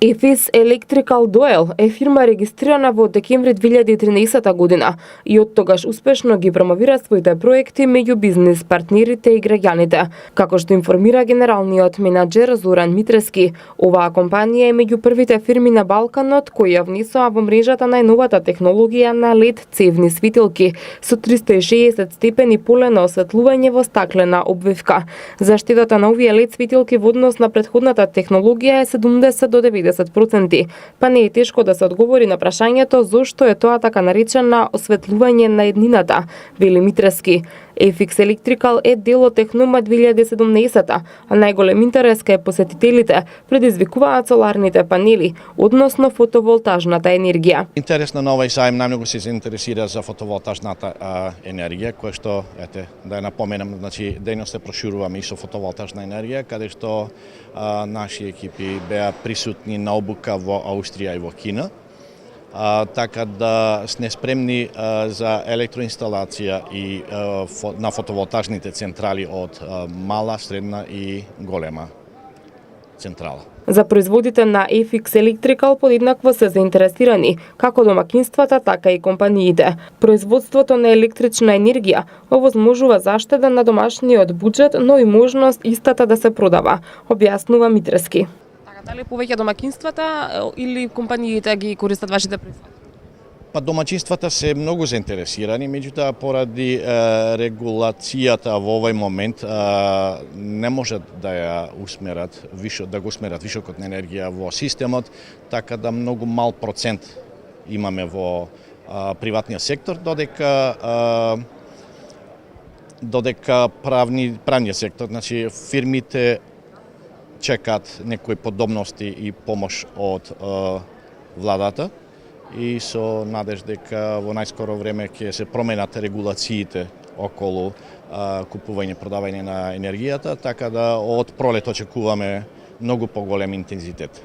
EFIS Electrical Doel е фирма регистрирана во декември 2013 година и од тогаш успешно ги промовира своите проекти меѓу бизнис партнерите и граѓаните. Како што информира генералниот менаџер Зоран Митрески, оваа компанија е меѓу првите фирми на Балканот кои ја внесоа во мрежата најновата технологија на LED цевни светилки со 360 степени полено осветлување во стаклена обвивка. Заштедата на овие LED светилки во однос на претходната технологија е 70 до 90%, па не е тешко да се одговори на прашањето зошто е тоа така наречена осветлување на еднината, вели Митрески. EFIS Electrical е дел од Технома 2017, а најголем интерес кај посетителите предизвикуваат соларните панели, односно фотоволтажната енергија. Интересно на овој сајм најмногу се заинтересира за фотоволтажната енергија, која што, да ја напоменам, значи дејност се прошируваме и со фотоволтажна енергија, каде што наши екипи беа присутни на обука во Аустрија и во Кина. Така да сме спремни за електроинсталација и на фотоволтажните централи од мала, средна и голема централа. За производите на EFIS Electrical подеднакво се заинтересирани како домакинствата, така и компаниите. Производството на електрична енергија овозможува заштеда на домашниот буџет, но и можност истата да се продава, објаснува Митрески. Дали повеќе домакинствата или компаниите ги користат вашите производи? Па домаќинствата се многу заинтересирани, меѓутоа поради регулацијата во овој момент не можат да ја усмерат го усмерат вишокот на енергија во системот, така да многу мал процент имаме во приватниот сектор, додека правниот сектор, значи фирмите чекаат некои подобности и помош од владата и со надеж дека во најскоро време ќе се променат регулациите околу купување и продавање на енергијата, така да од пролет очекуваме многу поголем интензитет.